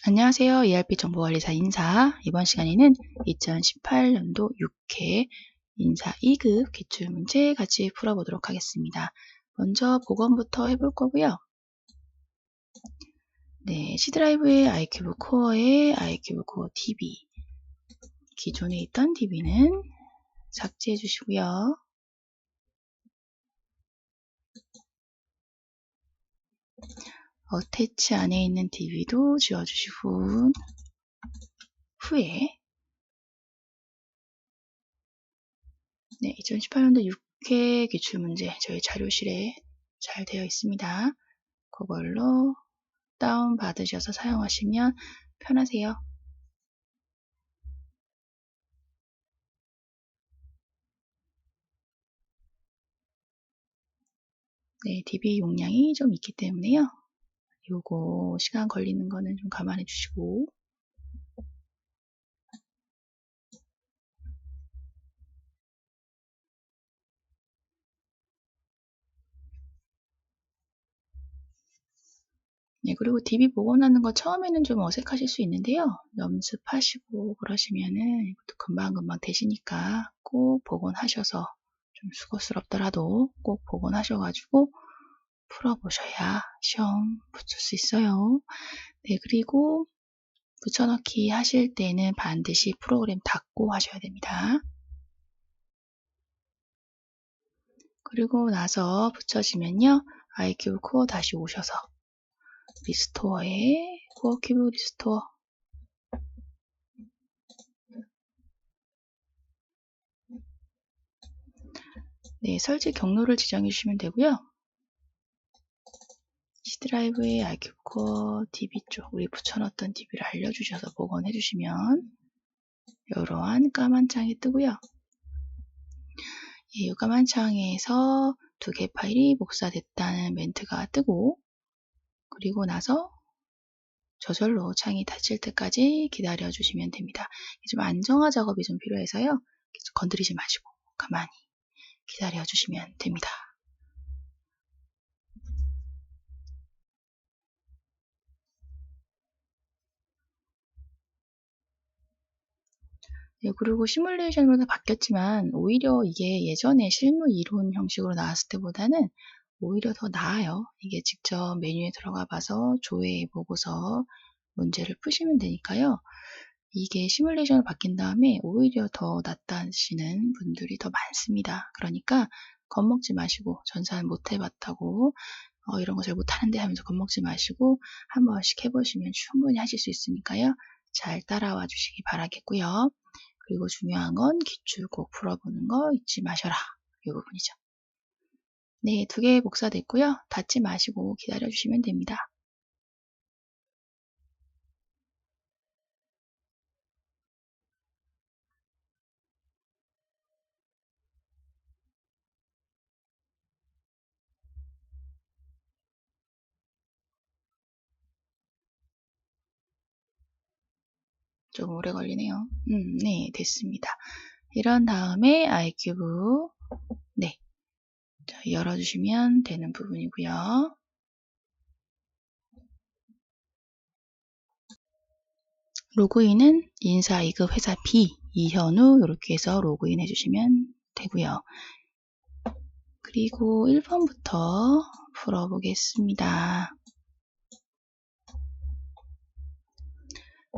안녕하세요. ERP 정보관리사 인사. 이번 시간에는 2018년도 6회 인사 2급 기출문제 같이 풀어보도록 하겠습니다. 먼저 복원부터 해볼 거고요. 네, C드라이브의 iCube 코어에 iCube 코어 DB, 기존에 있던 DB는 삭제해 주시고요. 어태치 안에 있는 DB도 지워주시고 후에 2018년도 6회 기출문제 저희 자료실에 잘 되어 있습니다. 그걸로 다운 받으셔서 사용하시면 편하세요. 네, DB 용량이 좀 있기 때문에요. 요거 시간 걸리는 거는 좀 감안해 주시고. 네, 그리고 DB 복원하는 거 처음에는 좀 어색하실 수 있는데요. 연습하시고 그러시면은 이것도 금방금방 되시니까 꼭 복원하셔서 좀 수고스럽더라도 꼭 복원하셔가지고 풀어보셔야 시험 붙을 수 있어요. 네, 그리고 붙여넣기 하실 때는 반드시 프로그램 닫고 하셔야 됩니다. 그리고 나서 붙여지면요. iCube 코어 다시 오셔서 리스토어에 코어 큐브 리스토어 네, 설치 경로를 지정해 주시면 되고요. C드라이브의 iCube 코어 DB 쪽 우리 붙여넣었던 DB를 알려주셔서 복원해 주시면 이러한 까만 창이 뜨고요. 이 까만 창에서 두 개 파일이 복사됐다는 멘트가 뜨고 그리고 나서 저절로 창이 닫힐 때까지 기다려 주시면 됩니다. 좀 안정화 작업이 좀 필요해서요. 건드리지 마시고 가만히 기다려 주시면 됩니다. 네, 그리고 시뮬레이션으로 바뀌었지만 오히려 이게 예전에 실무 이론 형식으로 나왔을 때보다는 오히려 더 나아요. 이게 직접 메뉴에 들어가 봐서 조회해 보고서 문제를 푸시면 되니까요. 이게 시뮬레이션으로 바뀐 다음에 오히려 더 낫다시는 분들이 더 많습니다. 그러니까 겁먹지 마시고 전산 못 해봤다고 이런 거 잘 못하는데 하면서 겁먹지 마시고 한 번씩 해보시면 충분히 하실 수 있으니까요. 잘 따라와 주시기 바라겠고요. 그리고 중요한 건 기출 꼭 풀어보는 거 잊지 마셔라. 이 부분이죠. 네, 두 개 복사됐고요. 닫지 마시고 기다려주시면 됩니다. 좀 오래 걸리네요. 네, 됐습니다. 이런 다음에 iCube 네, 열어주시면 되는 부분이고요. 로그인은 인사 2급 회사 B 이현우 이렇게 해서 로그인 해주시면 되고요. 그리고 1번부터 풀어보겠습니다.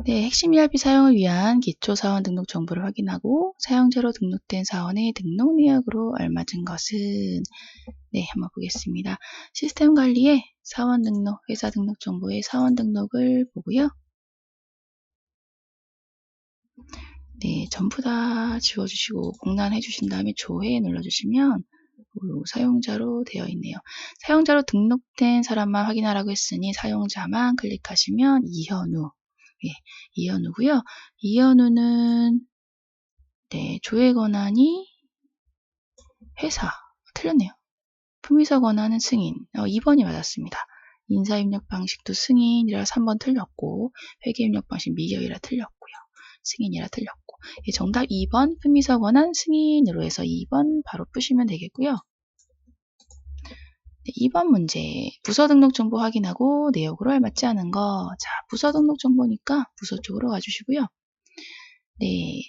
네, 핵심 ERP 사용을 위한 기초 사원 등록 정보를 확인하고 사용자로 등록된 사원의 등록 내역으로 알맞은 것은 네, 한번 보겠습니다. 시스템 관리에 사원 등록, 회사 등록 정보의 사원 등록을 보고요. 네, 전부 다 지워주시고 공란해 주신 다음에 조회 눌러주시면 사용자로 되어 있네요. 사용자로 등록된 사람만 확인하라고 했으니 사용자만 클릭하시면 이현우. 예, 이현우고요. 이현우는 네, 조회 권한이 회사. 틀렸네요. 품위서 권한은 승인. 2번이 맞았습니다. 인사 입력 방식도 승인이라 3번 틀렸고 회계 입력 방식 미결이라 틀렸고요. 승인이라 틀렸고 정답 2번 품위서 권한 승인으로 해서 2번 바로 푸시면 되겠고요. 네, 2번 문제. 부서 등록 정보 확인하고 내역으로 알맞지 않은 거. 자, 부서 등록 정보니까 부서 쪽으로 가주시고요. 네,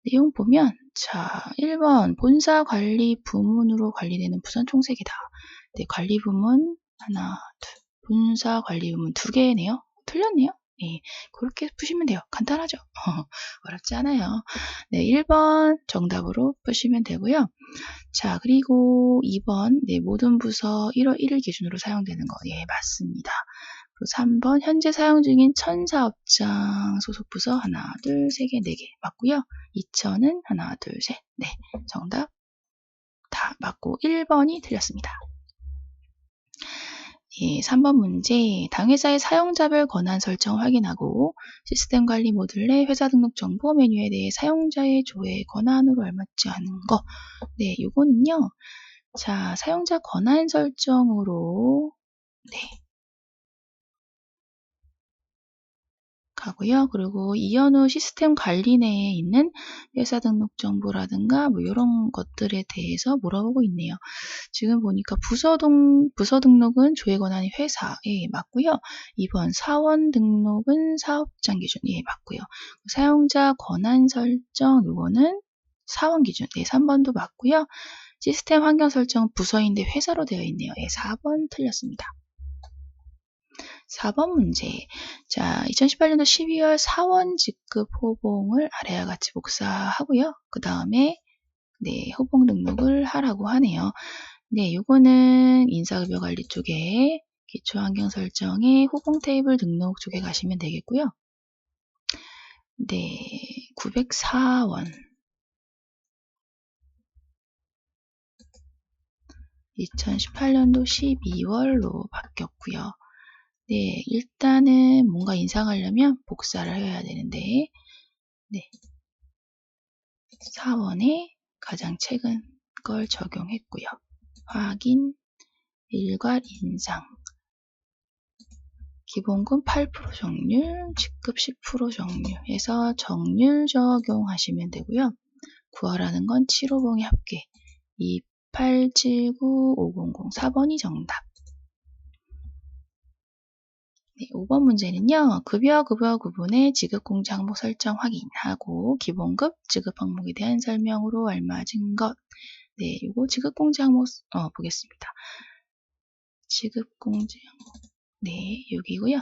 내용 보면 자, 1번 본사 관리 부문으로 관리되는 부서는 총 3개다. 네, 관리 부문 하나, 둘. 본사 관리 부문 2개네요. 틀렸네요. 네, 그렇게 푸시면 돼요. 간단하죠? 어렵지 않아요. 네, 1번 정답으로 푸시면 되고요. 자, 그리고 2번, 네, 모든 부서 1월 1일 기준으로 사용되는 거. 예, 맞습니다. 그리고 3번, 현재 사용 중인 천사업장 소속 부서 하나, 둘, 세 개, 네 개 맞고요. 2천은 하나, 둘, 셋, 네, 정답 다 맞고 1번이 틀렸습니다. 예, 3번 문제. 당회사의 사용자별 권한 설정 확인하고 시스템 관리 모듈 내 회사 등록 정보 메뉴에 대해 사용자의 조회 권한으로 알맞지 않은 거. 네, 요거는요. 자, 사용자 권한 설정으로 네, 가고요. 그리고 이현우 시스템 관리 내에 있는 회사 등록 정보라든가 뭐 이런 것들에 대해서 물어보고 있네요. 지금 보니까 부서 등록은 조회 권한이 회사에 맞고요. 2번 사원 등록은 사업장 기준 예 맞고요. 사용자 권한 설정 요거는 사원 기준 네 3번도 맞고요. 시스템 환경 설정 부서인데 회사로 되어 있네요. 예 4번 틀렸습니다. 4번 문제. 자, 2018년도 12월 사원 직급 호봉을 아래와 같이 복사하고요. 그 다음에 네, 호봉 등록을 하라고 하네요. 네, 요거는 인사급여 관리 쪽에 기초환경 설정에 호봉 테이블 등록 쪽에 가시면 되겠고요. 네, 904원. 2018년도 12월로 바뀌었고요. 네, 일단은 뭔가 인상하려면 복사를 해야 되는데 네, 4원에 가장 최근 걸 적용했고요. 확인, 일괄 인상, 기본금 8% 정률, 직급 10% 정률해서 정률 적용하시면 되고요. 구하라는 건 750의 합계 2879500 4번이 정답. 네, 5번 문제는요. 급여 구분의 지급공제 항목 설정 확인하고 기본급 지급 항목에 대한 설명으로 알맞은 것. 네, 이거 지급공제 항목 보겠습니다. 지급공제 항목 네, 여기고요.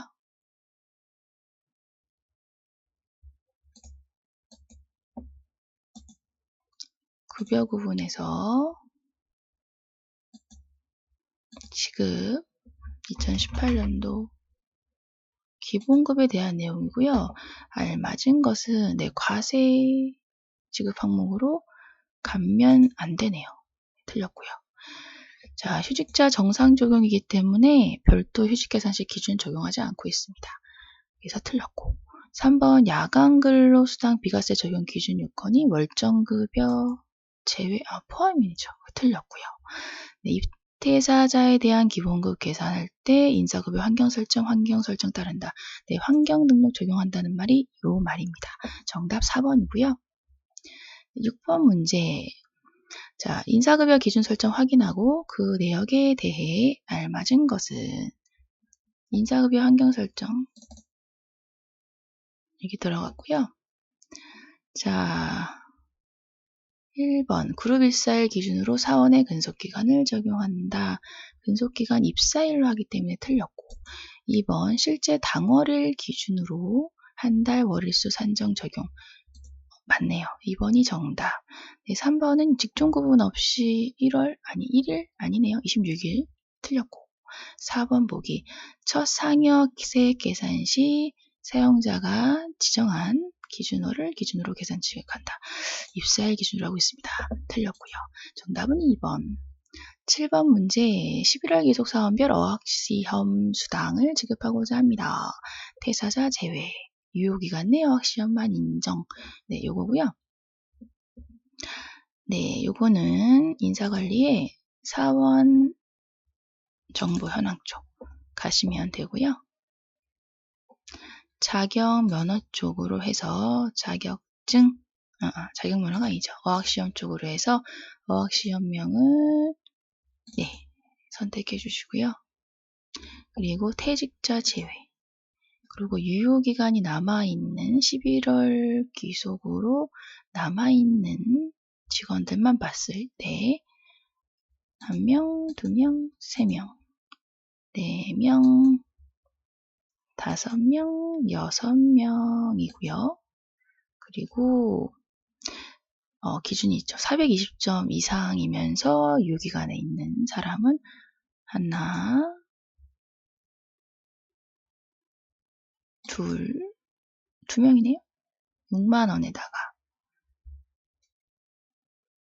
급여 구분에서 지급 2018년도 기본급에 대한 내용이고요. 알맞은 것은 네, 과세 지급 항목으로 감면 안 되네요. 틀렸고요. 자, 휴직자 정상 적용이기 때문에 별도 휴직계산시 기준 적용하지 않고 있습니다. 그래서 틀렸고 3번 야간 근로수당 비과세 적용 기준 요건이 월정급여 제외 포함이죠. 틀렸고요. 네, 입퇴사자에 대한 기본급 계산할 때 인사급여 환경 설정 따른다. 네, 환경 등록 적용한다는 말이 요 말입니다. 정답 4번이고요. 6번 문제. 자, 인사급여 기준 설정 확인하고 그 내역에 대해 알맞은 것은 인사급여 환경 설정 여기 들어갔고요. 자, 1번 그룹 일사일 기준으로 사원의 근속기간을 적용한다. 근속기간 입사일로 하기 때문에 틀렸고 2번 실제 당월일 기준으로 한 달 월일수 산정 적용 맞네요. 2번이 정답. 네, 3번은 직종 구분 없이 1일 아니네요. 26일 틀렸고 4번 보기 첫 상여세 계산 시 사용자가 지정한 기준호를 기준으로 계산 지급한다. 입사일 기준으로 하고 있습니다. 틀렸고요. 정답은 2번. 7번 문제 11월 기속사원별 어학시험 수당을 지급하고자 합니다. 퇴사자 제외 유효기간 내 어학시험만 인정. 네, 요거고요. 네, 요거는 인사관리에 사원 정보 현황 쪽 가시면 되고요. 자격 면허 쪽으로 해서 자격증 자격 면허가 아니죠. 어학시험 쪽으로 해서 어학시험명을 네, 선택해 주시고요. 그리고 퇴직자 제외, 그리고 유효기간이 남아있는 11월 귀속으로 남아있는 직원들만 봤을 때 1명, 2명, 3명, 4명, 5명, 6명이고요. 그리고 기준이 있죠. 420점 이상이면서 유효기간에 있는 사람은 하나, 두 명이네요. 6만원에다가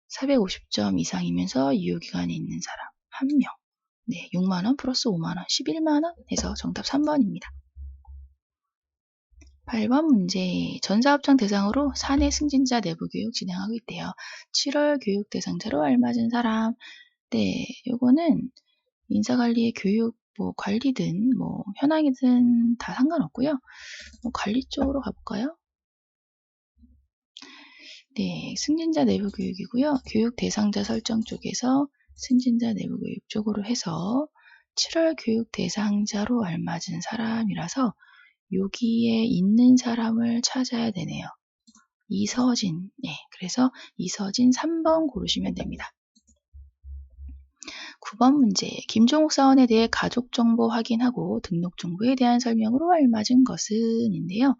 450점 이상이면서 유효기간이 있는 사람 1명. 네, 6만원 플러스 5만원, 11만원 해서 정답 3번입니다. 8번 문제. 전사업장 대상으로 사내 승진자 내부 교육 진행하고 있대요. 7월 교육 대상자로 알맞은 사람. 네, 요거는 인사관리의 교육, 관리든, 현황이든 다 상관없고요. 관리 쪽으로 가볼까요? 네, 승진자 내부 교육이고요. 교육 대상자 설정 쪽에서 승진자 내부 교육 쪽으로 해서 7월 교육 대상자로 알맞은 사람이라서 여기에 있는 사람을 찾아야 되네요. 이서진. 네, 그래서 이서진 3번 고르시면 됩니다. 9번 문제. 김종욱 사원에 대해 가족정보 확인하고 등록정보에 대한 설명으로 알맞은 것은 인데요.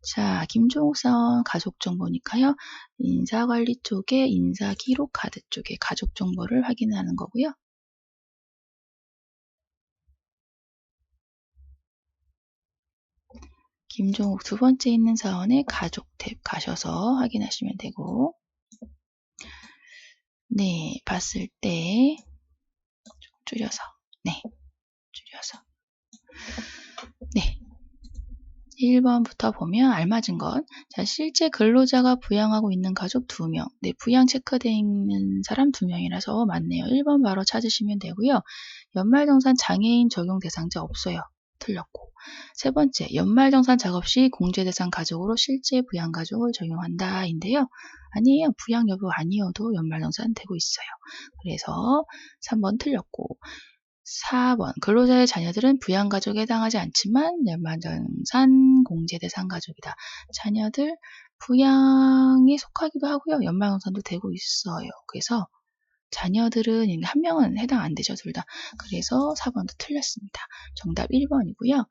자, 김종욱 사원 가족정보니까요. 인사관리 쪽에 인사기록 카드 쪽에 가족정보를 확인하는 거고요. 김종욱 두 번째 있는 사원의 가족 탭 가셔서 확인하시면 되고, 네, 봤을 때 줄여서, 네, 줄여서, 네. 1번부터 보면 알맞은 것. 자, 실제 근로자가 부양하고 있는 가족 2명. 네, 부양 체크되어 있는 사람 2명이라서 맞네요. 1번 바로 찾으시면 되고요. 연말정산 장애인 적용 대상자 없어요. 틀렸고. 세 번째, 연말정산 작업 시 공제 대상 가족으로 실제 부양 가족을 적용한다 인데요. 아니에요. 부양 여부 아니어도 연말정산 되고 있어요. 그래서 3번 틀렸고. 4번. 근로자의 자녀들은 부양가족에 해당하지 않지만 연말정산 공제 대상 가족이다. 자녀들 부양에 속하기도 하고요. 연말정산도 되고 있어요. 그래서 자녀들은 한 명은 해당 안 되죠. 둘 다. 그래서 4번도 틀렸습니다. 정답 1번이고요.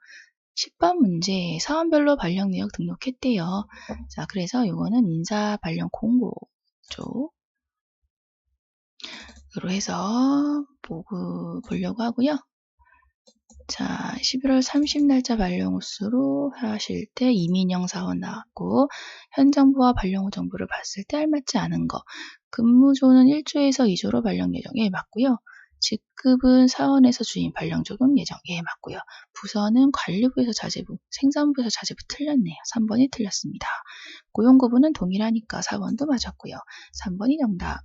10번 문제. 사원별로 발령 내역 등록했대요. 자, 그래서 이거는 인사 발령 공고 쪽 으로 해서 보려고 하고요. 자, 11월 30날짜 발령 횟수로 하실 때 이민영 사원 나왔고, 현 정부와 발령 후 정보를 봤을 때 알맞지 않은 거. 근무조는 1조에서 2조로 발령 예정에 맞고요. 직급은 사원에서 주임 발령 적용 예정에 맞고요. 부서는 관리부에서 자재부, 생산부에서 자재부 틀렸네요. 3번이 틀렸습니다. 고용거부는 동일하니까 4번도 맞았고요. 3번이 정답.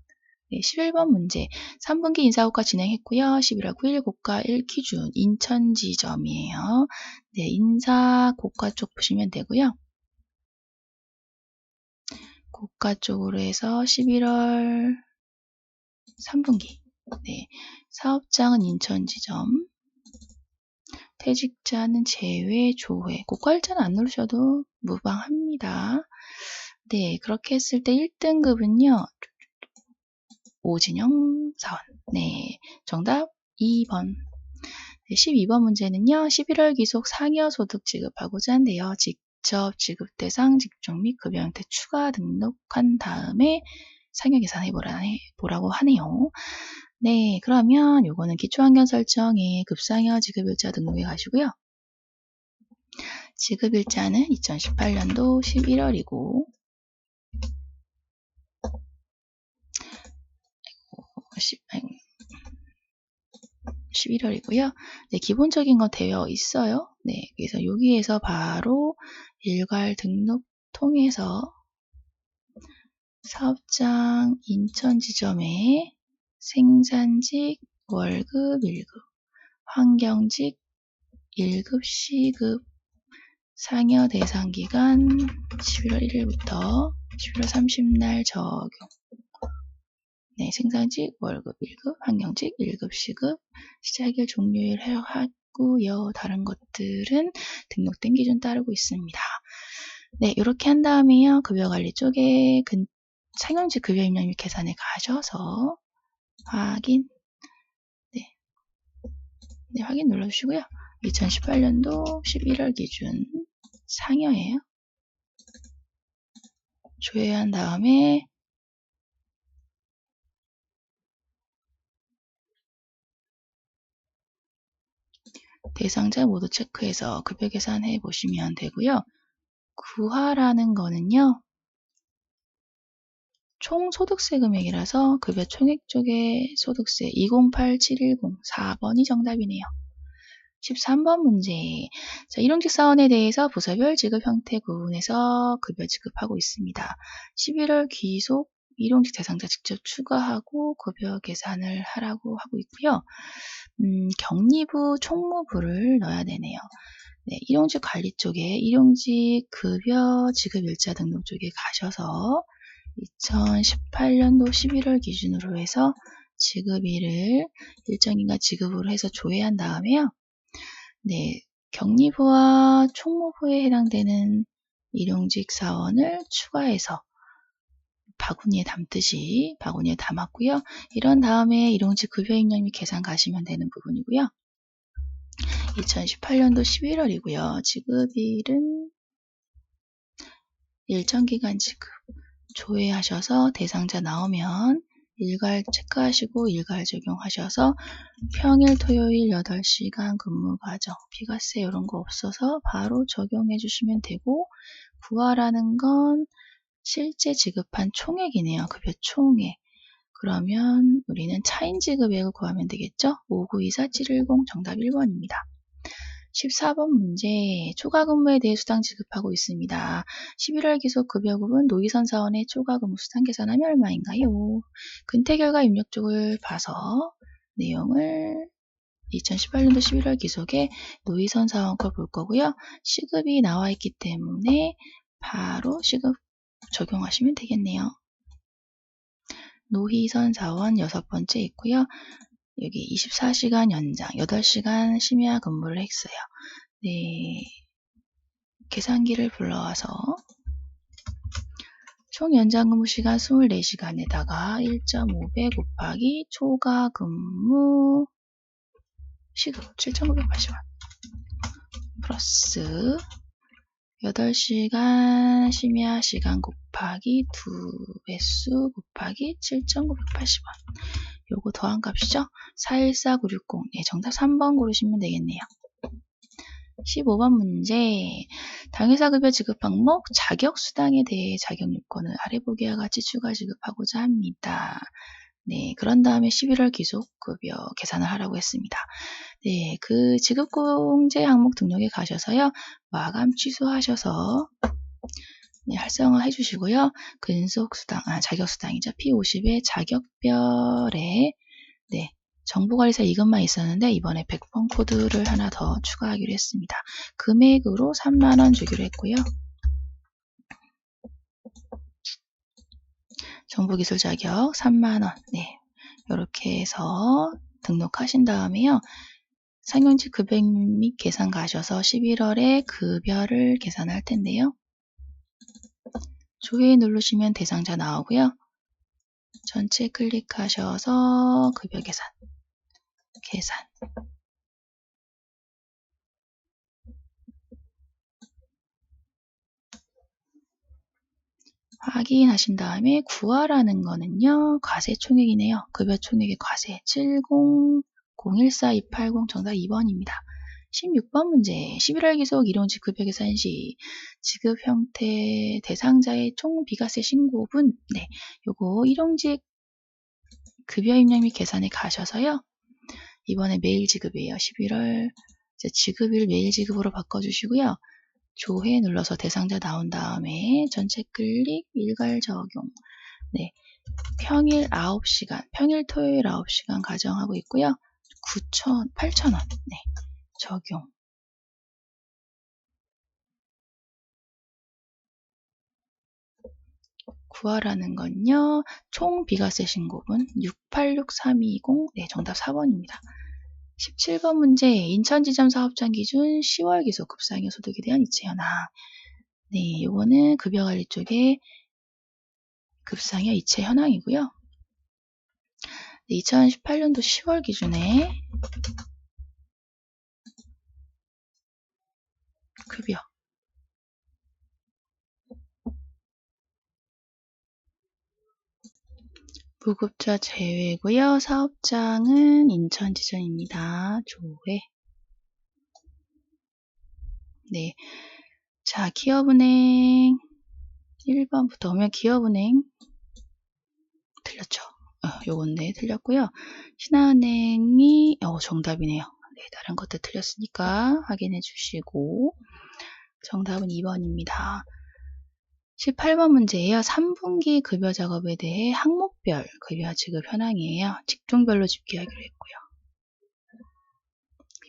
네, 11번 문제. 3분기 인사고과 진행했고요. 11월 9일 고가 1기준 인천 지점이에요. 네, 인사고가 쪽 보시면 되고요. 고가 쪽으로 해서 11월 3분기. 네, 사업장은 인천 지점. 퇴직자는 제외, 조회. 고가 일자는 안 누르셔도 무방합니다. 네, 그렇게 했을 때 1등급은요. 오진영 사원. 네, 정답 2번. 네, 12번 문제는요. 11월 기속 상여소득 지급하고자 한대요. 직접 지급 대상, 직종 및 급여 형태 추가 등록한 다음에 상여 계산해 보라고 하네요. 네, 그러면 요거는 기초환경 설정에 급상여 지급일자 등록해 가시고요. 지급일자는 2018년도 11월이고 11월이고요. 네, 기본적인 거 되어 있어요. 네, 그래서 여기에서 바로 일괄 등록 통해서 사업장 인천 지점에 생산직 월급 1급, 환경직 1급 시급, 상여 대상 기간 11월 1일부터 11월 30날 적용. 네, 생산직, 월급 1급, 환경직 1급 시급, 시작일, 종료일 하고요. 다른 것들은 등록된 기준 따르고 있습니다. 네, 이렇게 한 다음에요. 급여관리 쪽에 상용직 급여 입력 및 계산에 가셔서 확인, 네, 확인 눌러주시고요. 2018년도 11월 기준 상여예요. 조회한 다음에 대상자 모두 체크해서 급여 계산해 보시면 되고요. 구하라는 거는요. 총 소득세 금액이라서 급여 총액 쪽에 소득세 208710 4번이 정답이네요. 13번 문제. 자, 일용직 사원에 대해서 부서별 지급 형태 구분해서 급여 지급하고 있습니다. 11월 귀속 일용직 대상자 직접 추가하고 급여 계산을 하라고 하고 있고요. 격리부, 총무부를 넣어야 되네요. 네, 일용직 관리 쪽에 일용직 급여 지급 일자 등록 쪽에 가셔서 2018년도 11월 기준으로 해서 지급일을 일정 기간 지급으로 해서 조회한 다음에요. 네, 격리부와 총무부에 해당되는 일용직 사원을 추가해서 바구니에 담듯이 바구니에 담았고요. 이런 다음에 일용직 급여 입력 및 계산 가시면 되는 부분이고요. 2018년도 11월이고요. 지급일은 일정 기간 지급 조회하셔서 대상자 나오면 일괄 체크하시고 일괄 적용하셔서 평일 토요일 8시간 근무 과정 비과세 이런 거 없어서 바로 적용해 주시면 되고 구하라는 건 실제 지급한 총액이네요. 급여 총액. 그러면 우리는 차인 지급액을 구하면 되겠죠? 5924-710 정답 1번입니다. 14번 문제, 초과 근무에 대해 수당 지급하고 있습니다. 11월 기속 급여급은 노이선 사원의 초과 근무 수당 계산하면 얼마인가요? 근태 결과 입력 쪽을 봐서 내용을 2018년도 11월 기속에 노이선 사원 거 볼 거고요. 시급이 나와 있기 때문에 바로 시급 적용하시면 되겠네요. 노희선 사원 6번째 있고요. 여기 24시간 연장, 8시간 심야 근무를 했어요. 네, 계산기를 불러와서 총 연장 근무 시간 24시간에다가 1.5배 곱하기 초과 근무 시급 7,980원 플러스 8시간 심야 시간 곱하기 2배수 곱하기 7,980원 요거 더한 값이죠. 414960 네, 정답 3번 고르시면 되겠네요. 15번 문제 당회사급여 지급 항목 자격수당에 대해 자격요건을 아래 보기와 같이 추가 지급하고자 합니다. 네, 그런 다음에 11월 기속급여 계산을 하라고 했습니다. 네, 그 지급공제 항목 등록에 가셔서요. 마감 취소하셔서 네, 활성화 해주시고요. 근속수당, 자격수당이죠. P50의 자격별에 네, 정보관리사 이것만 있었는데 이번에 100번 코드를 하나 더 추가하기로 했습니다. 금액으로 3만원 주기로 했고요. 정보기술 자격 3만원 네, 이렇게 해서 등록하신 다음에요. 상용직 급여 및 계산 가셔서 11월에 급여를 계산할 텐데요. 조회 누르시면 대상자 나오고요. 전체 클릭하셔서 급여 계산 확인하신 다음에 구하라는 거는요. 과세총액이네요. 급여총액의 과세 70014280 정답 2번입니다. 16번 문제 11월 기속 일용직 급여 계산 시 지급 형태 대상자의 총 비과세 신고분 네, 요거 일용직 급여 입력 및 계산에 가셔서요. 이번에 매일 지급이에요. 11월 지급일 매일 지급으로 바꿔주시고요. 조회 눌러서 대상자 나온 다음에 전체 클릭 일괄 적용 네, 평일 9시간 평일 토요일 9시간 가정하고 있고요. 8,000원 네, 적용 구하라는 건요. 총 비과세 신고분 686320. 네, 정답 4번입니다. 17번 문제. 인천지점 사업장 기준 10월 기소 급상여 소득에 대한 이체 현황. 네, 요거는 급여관리 쪽에 급상여 이체 현황이고요. 네, 2018년도 10월 기준에 급여 무급자 제외고요. 사업장은 인천지점입니다. 조회. 네, 자, 기업은행 1번부터 오면 기업은행 틀렸죠. 요건 네, 틀렸고요. 신한은행이 정답이네요. 네, 다른 것도 틀렸으니까 확인해 주시고 정답은 2번입니다. 18번 문제예요. 3분기 급여 작업에 대해 항목별 급여 지급 현황이에요. 직종별로 집계하기로 했고요.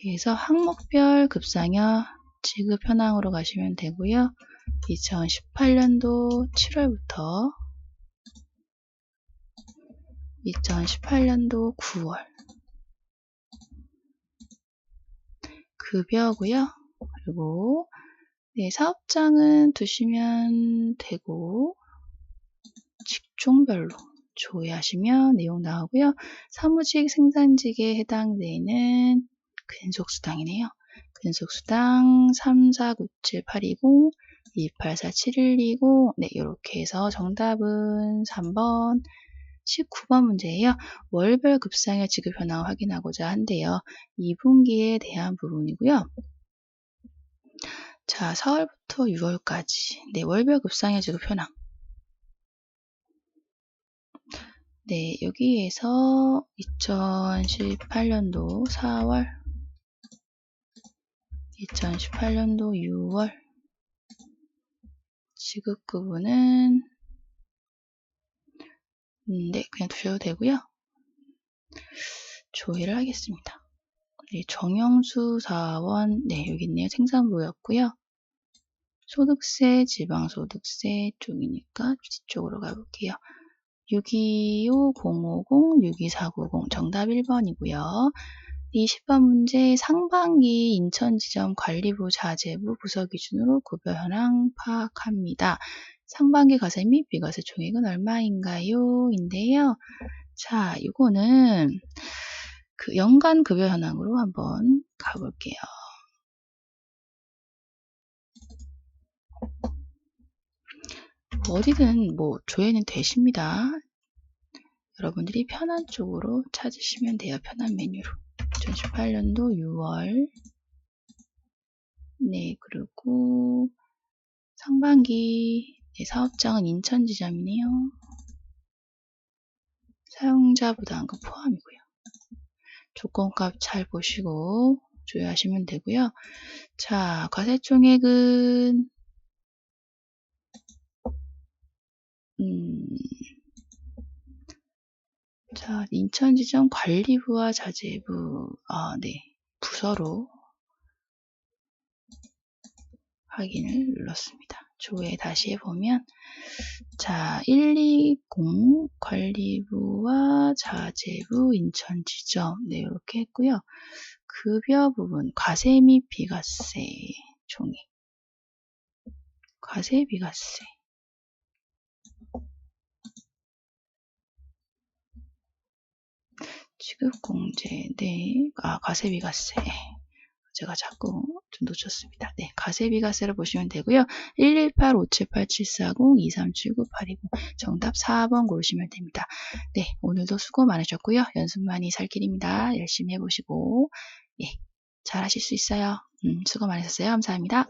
그래서 항목별 급상여 지급 현황으로 가시면 되고요. 2018년도 7월부터 2018년도 9월 급여고요. 그리고 네, 사업장은 두시면 되고 직종별로 조회하시면 내용 나오고요. 사무직 생산직에 해당되는 근속수당이네요. 근속수당 3497820 2847120. 네, 이렇게 해서 정답은 3번. 19번 문제예요. 월별 급상여 지급 현황을 확인하고자 한대요. 2분기에 대한 부분이고요. 자, 4월부터 6월까지. 네, 월별 급상여 지급 현황. 네, 여기에서 2018년도 4월, 2018년도 6월 지급구분은 네, 그냥 두셔도 되고요. 조회를 하겠습니다. 네, 정영수 사원, 네, 여기 있네요. 생산부였고요. 소득세, 지방소득세 쪽이니까 뒤쪽으로 가볼게요. 625-050-62490 정답 1번이고요. 20번 문제. 상반기 인천지점 관리부 자재부 부서 기준으로 급여 현황 파악합니다. 상반기 과세 및 비과세 총액은 얼마인가요? 인데요. 자, 이거는 그 연간 급여 현황으로 한번 가볼게요. 어디든 뭐 조회는 되십니다. 여러분들이 편한 쪽으로 찾으시면 돼요. 편한 메뉴로. 2018년도 6월. 네, 그리고 상반기 네, 사업장은 인천지점이네요. 사용자 부담금 포함이고요. 조건값 잘 보시고 조회하시면 되고요. 자, 과세총액은 자, 인천지점 관리부와 자재부 네, 부서로 확인을 눌렀습니다. 조회 다시 해보면 자, 120 관리부와 자재부 인천지점 네, 이렇게 했고요. 급여 부분 과세 및 비과세 총액 과세 비과세 지급공제 네, 과세 비과세 제가 자꾸 좀 놓쳤습니다. 네, 과세 비과세를 보시면 되고요. 118-578-740-2379820 정답 4번 고르시면 됩니다. 네, 오늘도 수고 많으셨고요. 연습만이 살 길입니다. 열심히 해보시고 예, 잘 하실 수 있어요. 수고 많으셨어요. 감사합니다.